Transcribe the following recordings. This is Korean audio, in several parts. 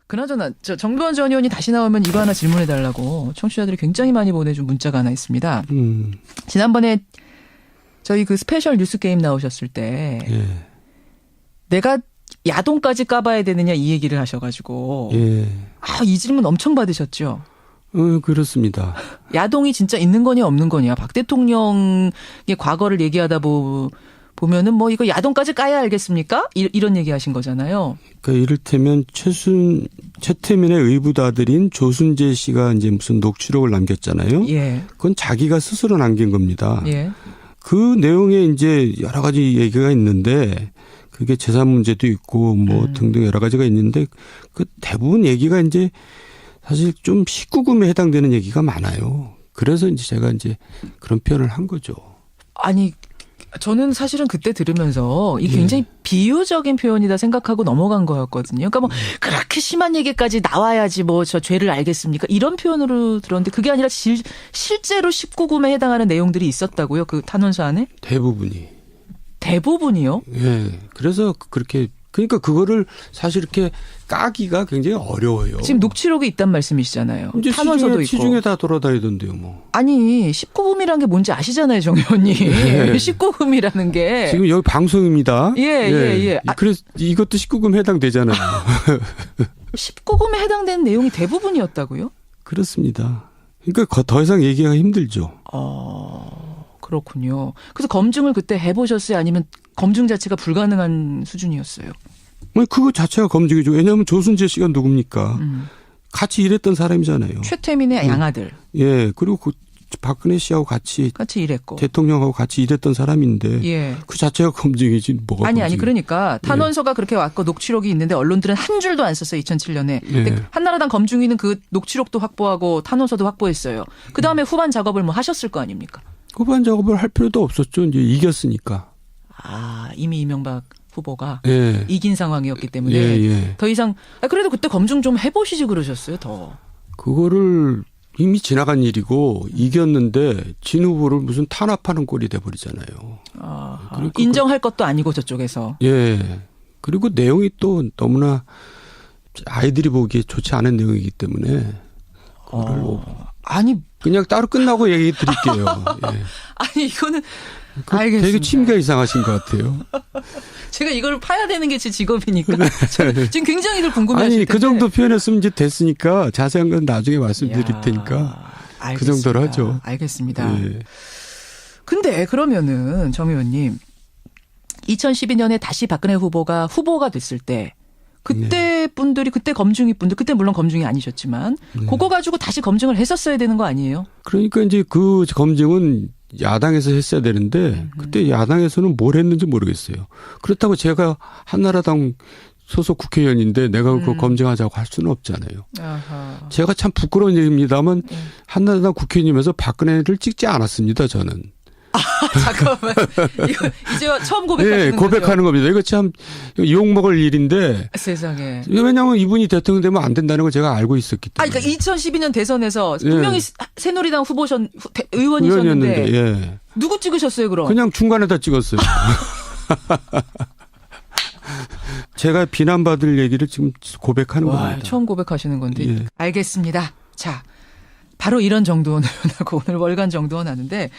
그나저나 정두원 전 의원이 다시 나오면 이거 하나 질문해달라고 청취자들이 굉장히 많이 보내준 문자가 하나 있습니다. 지난번에 저희 그 스페셜 뉴스 게임 나오셨을 때 예. 내가 야동까지 까봐야 되느냐 이 얘기를 하셔가지고 예. 이 질문 엄청 받으셨죠. 그렇습니다. 야동이 진짜 있는 거냐 없는 거냐. 박 대통령의 과거를 얘기하다 보면은 뭐 이거 야동까지 까야 알겠습니까? 이런 얘기 하신 거잖아요. 그러니까 이를테면 최태민의 의붓아들인 조순재 씨가 이제 무슨 녹취록을 남겼잖아요. 예. 그건 자기가 스스로 남긴 겁니다. 예. 그 내용에 이제 여러 가지 얘기가 있는데 그게 재산 문제도 있고 뭐 등등 여러 가지가 있는데 그 대부분 얘기가 이제 사실 좀 19금에 해당되는 얘기가 많아요. 그래서 이제 제가 이제 그런 표현을 한 거죠. 아니, 저는 사실은 그때 들으면서 이게 굉장히 비유적인 표현이다 생각하고 넘어간 거였거든요. 그러니까 뭐 그렇게 심한 얘기까지 나와야지 뭐 저 죄를 알겠습니까? 이런 표현으로 들었는데 그게 아니라 실제로 19금에 해당하는 내용들이 있었다고요? 그 탄원서 안에? 대부분이요? 예. 그래서 그렇게 그러니까 그거를 사실 이렇게 까기가 굉장히 어려워요. 지금 녹취록이 있단 말씀이시잖아요. 이제 탄원서도 있고. 시중에 다 돌아다니던데요, 뭐. 아니 19금이라는 게 뭔지 아시잖아요, 정 의원님. 예. 19금이라는 게. 지금 여기 방송입니다. 예. 그래서 이것도 19금 해당되잖아요. 19금에 해당되는 내용이 대부분이었다고요? 그렇습니다. 그러니까 더 이상 얘기가 힘들죠. 그렇군요. 그래서 검증을 그때 해보셨어요? 아니면 검증 자체가 불가능한 수준이었어요? 그거 자체가 검증이죠. 왜냐하면 조순재 씨가 누굽니까? 같이 일했던 사람이잖아요. 최태민의 양아들. 예. 그리고 그 박근혜 씨하고 같이 일했고. 대통령하고 같이 일했던 사람인데 예. 그 자체가 검증이지 뭐가 아니 그러니까 탄원서가 그렇게 왔고 녹취록이 있는데 언론들은 한 줄도 안 썼어요. 2007년에. 근데 한나라당 검증위는 그 녹취록도 확보하고 탄원서도 확보했어요. 그다음에 후반 작업을 뭐 하셨을 거 아닙니까? 후반 작업을 할 필요도 없었죠. 이제 이겼으니까. 이미 이명박 후보가 예. 이긴 상황이었기 때문에 예. 더 이상 그래도 그때 검증 좀 해보시지 그러셨어요. 더. 그거를 이미 지나간 일이고 이겼는데 진 후보를 무슨 탄압하는 꼴이 돼버리잖아요. 인정할 것도 아니고 저쪽에서. 예. 그리고 내용이 또 너무나 아이들이 보기에 좋지 않은 내용이기 때문에 그거를 그냥 따로 끝나고 얘기 드릴게요. 예. 아니 이거는 알겠습니다. 되게 취미가 이상하신 것 같아요. 제가 이걸 파야 되는 게 제 직업이니까 지금 굉장히들 궁금해하실 텐데. 그 정도 표현했으면 이제 됐으니까 자세한 건 나중에 말씀드릴 테니까 알겠습니다. 그 정도로 하죠. 알겠습니다. 예. 근데 그러면은 정 의원님 2012년에 다시 박근혜 후보가 됐을 때 그때 분들이 그때 검증위 분들 그때 물론 검증이 아니셨지만 그거 가지고 다시 검증을 했었어야 되는 거 아니에요? 그러니까 이제 그 검증은 야당에서 했어야 되는데 그때 야당에서는 뭘 했는지 모르겠어요. 그렇다고 제가 한나라당 소속 국회의원인데 내가 그거 검증하자고 할 수는 없잖아요. 아하. 제가 참 부끄러운 얘기입니다만 한나라당 국회의원이면서 박근혜를 찍지 않았습니다. 저는. 잠깐만. 이거 이제 처음 고백하시는 거죠? 고백하는 겁니다. 이거 참 욕먹을 일인데. 세상에. 왜냐하면 이분이 대통령 되면 안 된다는 걸 제가 알고 있었기 때문에. 그러니까 2012년 대선에서 분명히 새누리당 의원이셨는데 예. 누구 찍으셨어요 그럼? 그냥 중간에다 찍었어요. 제가 비난받을 얘기를 지금 고백하는 겁니다. 처음 고백하시는 건데. 예. 알겠습니다. 자. 바로 이런 정두원 의원하고 오늘 월간 정두원 하는데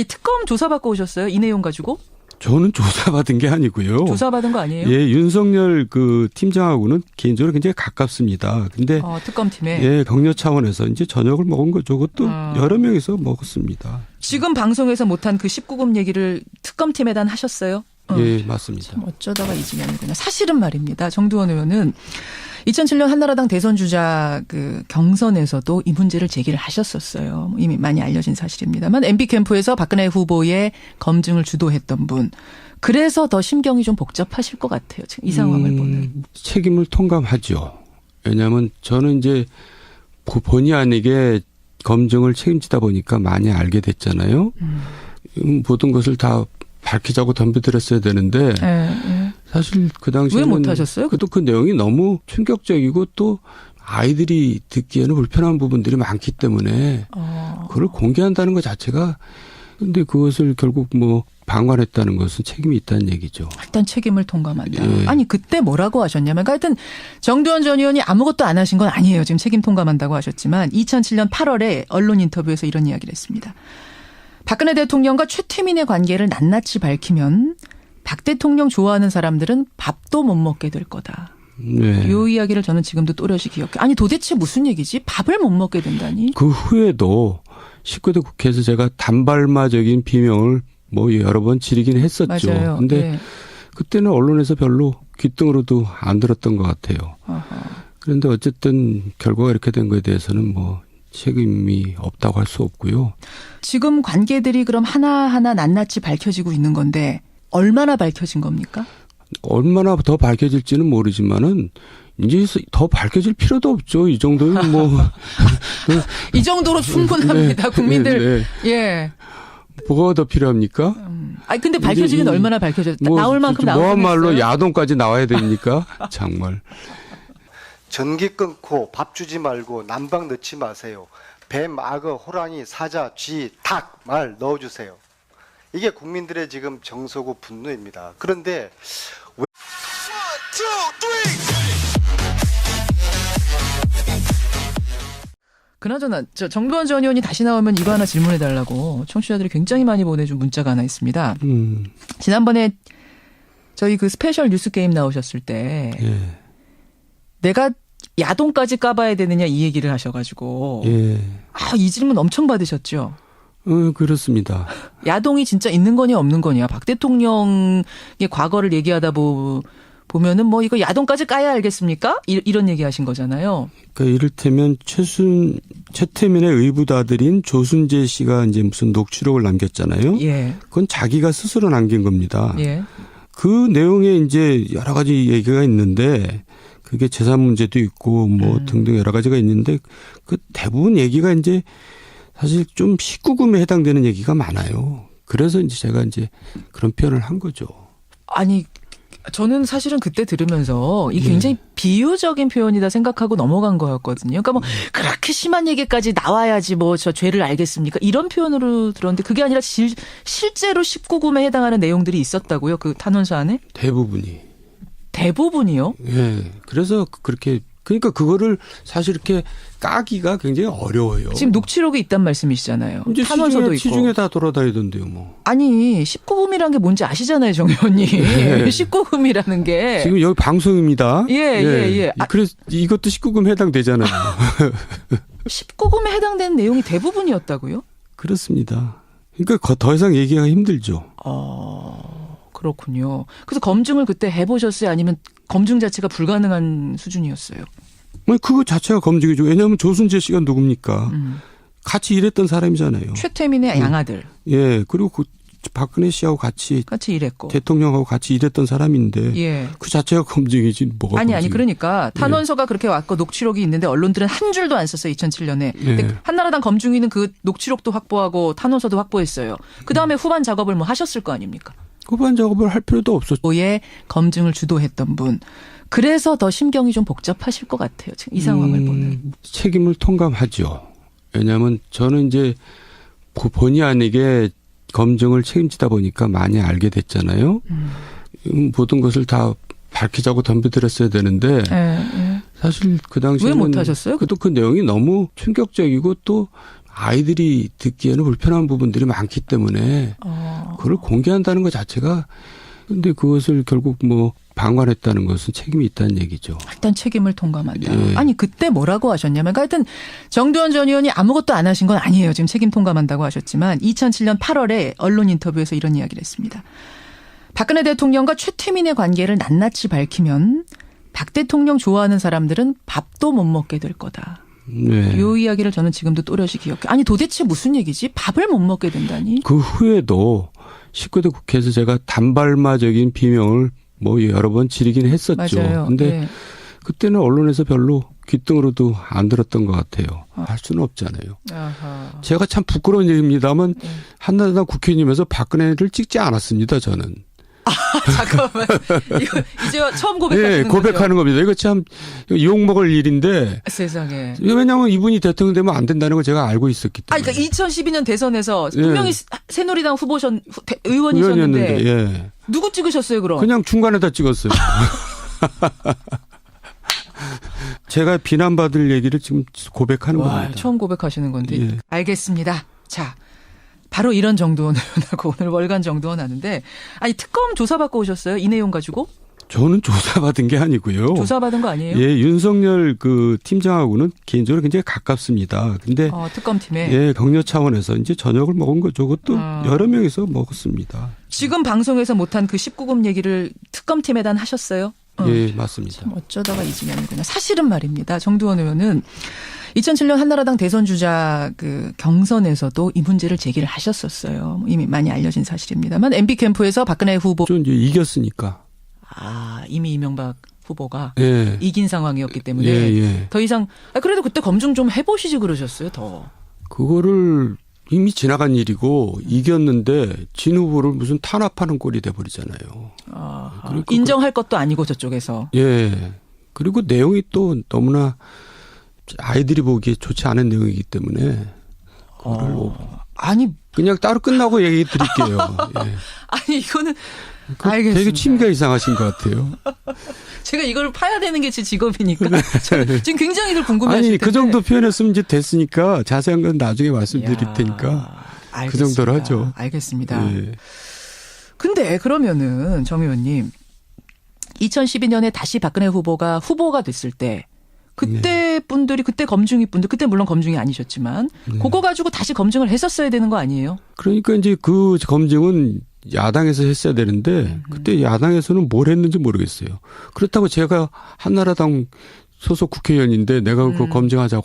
특검 조사받고 오셨어요? 이 내용 가지고? 저는 조사받은 게 아니고요. 조사받은 거 아니에요? 예, 윤석열 그 팀장하고는 개인적으로 굉장히 가깝습니다. 근데 특검팀에 예, 격려 차원에서 이제 저녁을 먹은 거죠. 그것도 여러 명이서 먹었습니다. 지금 방송에서 못한 그 19금 얘기를 특검팀에다 하셨어요? 예, 맞습니다. 참 어쩌다가 이 지경이구나. 사실은 말입니다. 정두원 의원은 2007년 한나라당 대선 주자 그 경선에서도 이 문제를 제기를 하셨었어요. 이미 많이 알려진 사실입니다만 MB 캠프에서 박근혜 후보의 검증을 주도했던 분. 그래서 더 심경이 좀 복잡하실 것 같아요. 지금 이 상황을 보는. 책임을 통감하죠. 왜냐하면 저는 이제 본의 아니게 검증을 책임지다 보니까 많이 알게 됐잖아요. 모든 것을 다 밝히자고 덤벼들었어야 되는데 사실 그 당시에는 왜 못하셨어요? 그 내용이 너무 충격적이고 또 아이들이 듣기에는 불편한 부분들이 많기 때문에 그걸 공개한다는 것 자체가 근데 그것을 결국 뭐 방관했다는 것은 책임이 있다는 얘기죠. 일단 책임을 통감한다. 예. 아니 그때 뭐라고 하셨냐면 하여튼 정두원 전 의원이 아무것도 안 하신 건 아니에요. 지금 책임 통감한다고 하셨지만 2007년 8월에 언론 인터뷰에서 이런 이야기를 했습니다. 박근혜 대통령과 최태민의 관계를 낱낱이 밝히면 박 대통령 좋아하는 사람들은 밥도 못 먹게 될 거다. 네. 이 이야기를 저는 지금도 또렷이 기억해요. 아니 도대체 무슨 얘기지? 밥을 못 먹게 된다니? 그 후에도 19대 국회에서 제가 단발마적인 비명을 뭐 여러 번 지르긴 했었죠. 맞아요. 근데 네. 그때는 언론에서 별로 귓등으로도 안 들었던 것 같아요. 어허. 그런데 어쨌든 결과가 이렇게 된 거에 대해서는 뭐 책임이 없다고 할 수 없고요. 지금 관계들이 그럼 하나하나 낱낱이 밝혀지고 있는 건데 얼마나 밝혀진 겁니까? 얼마나 더 밝혀질지는 모르지만은 이제 더 밝혀질 필요도 없죠. 이 정도면 뭐. 이 정도로 충분합니다. 국민들. 네. 예. 뭐가 더 필요합니까? 아니 근데 밝혀지긴 얼마나 밝혀졌다. 뭐 나올 만큼 나오긴 뭐한 말로 했어요. 야동까지 나와야 됩니까? 정말. 전기 끊고 밥 주지 말고 난방 넣지 마세요. 뱀, 악어, 호랑이, 사자, 쥐, 닭, 말 넣어주세요. 이게 국민들의 지금 정서고 분노입니다. 그런데 그나저나 정두원 전 의원이 다시 나오면 이거 하나 질문해달라고 청취자들이 굉장히 많이 보내준 문자가 하나 있습니다. 지난번에 저희 그 스페셜 뉴스 게임 나오셨을 때 예. 내가 야동까지 까봐야 되느냐 이 얘기를 하셔가지고 예. 이 질문 엄청 받으셨죠. 그렇습니다. 야동이 진짜 있는 거냐 없는 거냐. 박 대통령의 과거를 얘기하다 보면은 뭐 이거 야동까지 까야 알겠습니까? 이런 얘기 하신 거잖아요. 그러니까 이를테면 최태민의 의붓아들인 조순재 씨가 이제 무슨 녹취록을 남겼잖아요. 예. 그건 자기가 스스로 남긴 겁니다. 예. 그 내용에 이제 여러 가지 얘기가 있는데 그게 재산 문제도 있고 뭐 등등 여러 가지가 있는데 그 대부분 얘기가 이제 사실 좀 19금에 해당되는 얘기가 많아요. 그래서 이제 제가 이제 그런 표현을 한 거죠. 아니 저는 사실은 그때 들으면서 이게 굉장히 비유적인 표현이다 생각하고 넘어간 거였거든요. 그러니까 뭐 그렇게 심한 얘기까지 나와야지 뭐 저 죄를 알겠습니까? 이런 표현으로 들었는데 그게 아니라 실제로 19금에 해당하는 내용들이 있었다고요? 그 탄원서 안에? 대부분이요? 예. 그래서 그렇게 그러니까 그거를 사실 이렇게 까기가 굉장히 어려워요. 지금 녹취록이 있단 말씀이시잖아요. 이제 탄원서도 있고. 시중에 다 돌아다니던데요, 뭐. 아니 19금이라는 게 뭔지 아시잖아요, 정 의원님. 19금이라는 게. 지금 여기 방송입니다. 예. 그래서 이것도 19금 해당되잖아요. 19금에 해당되는 내용이 대부분이었다고요? 그렇습니다. 그러니까 더 이상 얘기가 힘들죠. 그렇군요. 그래서 검증을 그때 해보셨어요? 아니면 검증 자체가 불가능한 수준이었어요? 그거 자체가 검증이죠. 왜냐하면 조순재 씨가 누굽니까? 같이 일했던 사람이잖아요. 최태민의 양아들. 예. 그리고 그 박근혜 씨하고 같이 일했고. 대통령하고 같이 일했던 사람인데 예. 그 자체가 검증이지 뭐가 아니 검증이에요. 그러니까 탄원서가 그렇게 왔고 녹취록이 있는데 언론들은 한 줄도 안 썼어요. 2007년에. 근데 한나라당 검증위는 그 녹취록도 확보하고 탄원서도 확보했어요. 그다음에 후반 작업을 뭐 하셨을 거 아닙니까? 후반 작업을 할 필요도 없었죠. 의 검증을 주도했던 분. 그래서 더 심경이 좀 복잡하실 것 같아요. 지금 이 상황을 보는. 책임을 통감하죠. 왜냐하면 저는 이제 본의 아니게 검증을 책임지다 보니까 많이 알게 됐잖아요. 모든 것을 다 밝히자고 덤벼들었어야 되는데 사실 그 당시에는 왜 못하셨어요? 또 그 내용이 너무 충격적이고 또 아이들이 듣기에는 불편한 부분들이 많기 때문에 그걸 공개한다는 것 자체가 근데 그것을 결국 뭐 방관했다는 것은 책임이 있다는 얘기죠. 일단 책임을 통감한다. 예. 아니 그때 뭐라고 하셨냐면 하여튼 정두원 전 의원이 아무것도 안 하신 건 아니에요. 지금 책임 통감한다고 하셨지만 2007년 8월에 언론 인터뷰에서 이런 이야기를 했습니다. 박근혜 대통령과 최태민의 관계를 낱낱이 밝히면 박 대통령 좋아하는 사람들은 밥도 못 먹게 될 거다. 네. 이 이야기를 저는 지금도 또렷이 기억해요. 아니 도대체 무슨 얘기지? 밥을 못 먹게 된다니? 그 후에도 19대 국회에서 제가 단발마적인 비명을 뭐 여러 번 지르긴 했었죠. 맞아요. 근데 네. 그때는 언론에서 별로 귓등으로도 안 들었던 것 같아요. 할 수는 없잖아요. 아하. 제가 참 부끄러운 얘기입니다만 한나라당 국회의원이면서 박근혜를 찍지 않았습니다. 저는. 잠깐만. 이거 이제 처음 고백하시는 예, 거죠? 고백하는 겁니다. 이거 참 욕먹을 일인데. 세상에. 왜냐하면 이분이 대통령 되면 안 된다는 걸 제가 알고 있었기 때문에. 그러니까 2012년 대선에서 예. 분명히 새누리당 의원이셨는데 의원이었는데, 예. 누구 찍으셨어요, 그럼? 그냥 중간에다 찍었어요. 제가 비난받을 얘기를 지금 고백하는 와, 겁니다. 처음 고백하시는 건데. 예. 알겠습니다. 자, 바로 이런 정두원 의원하고 오늘 월간 정두원 하는데, 아니 특검 조사받고 오셨어요? 이 내용 가지고? 저는 조사받은 게 아니고요. 조사받은 거 아니에요? 예, 윤석열 그 팀장하고는 개인적으로 굉장히 가깝습니다. 근데 특검팀에. 예, 격려 차원에서 이제 저녁을 먹은 거죠. 그것도 여러 명이서 먹었습니다. 지금 방송에서 못한 그 19금 얘기를 특검팀에다 하셨어요? 예, 맞습니다. 참 어쩌다가 이 지경이구나. 사실은 말입니다. 정두원 의원은 2007년 한나라당 대선 주자 그 경선에서도 이 문제를 제기를 하셨었어요. 이미 많이 알려진 사실입니다만 MB 캠프에서 박근혜 후보 좀 이제 이겼으니까. 이미 이명박 후보가 예. 이긴 상황이었기 때문에 예. 더 이상 그래도 그때 검증 좀 해보시지 그러셨어요. 더. 그거를 이미 지나간 일이고 이겼는데 진 후보를 무슨 탄압하는 꼴이 돼버리잖아요. 그리고 인정할 것도 아니고 저쪽에서. 예. 그리고 내용이 또 너무나 아이들이 보기에 좋지 않은 내용이기 때문에 그거를 아니 그냥 따로 끝나고 얘기 드릴게요. 예. 아니 이거는 알겠습니다. 되게 취미가 이상하신 것 같아요. 제가 이걸 파야 되는 게 제 직업이니까 지금 굉장히들 궁금해하실 텐데. 아니 그 정도 표현했으면 이제 됐으니까 자세한 건 나중에 말씀드릴 테니까 알겠습니다. 그 정도로 하죠. 알겠습니다. 예. 근데 그러면은 정 의원님 2012년에 다시 박근혜 후보가 됐을 때 그때 분들이 그때 검증이 분들 그때 물론 검증이 아니셨지만 그거 가지고 다시 검증을 했었어야 되는 거 아니에요? 그러니까 이제 그 검증은 야당에서 했어야 되는데 그때 야당에서는 뭘 했는지 모르겠어요. 그렇다고 제가 한나라당 소속 국회의원인데 내가 그거 검증하자고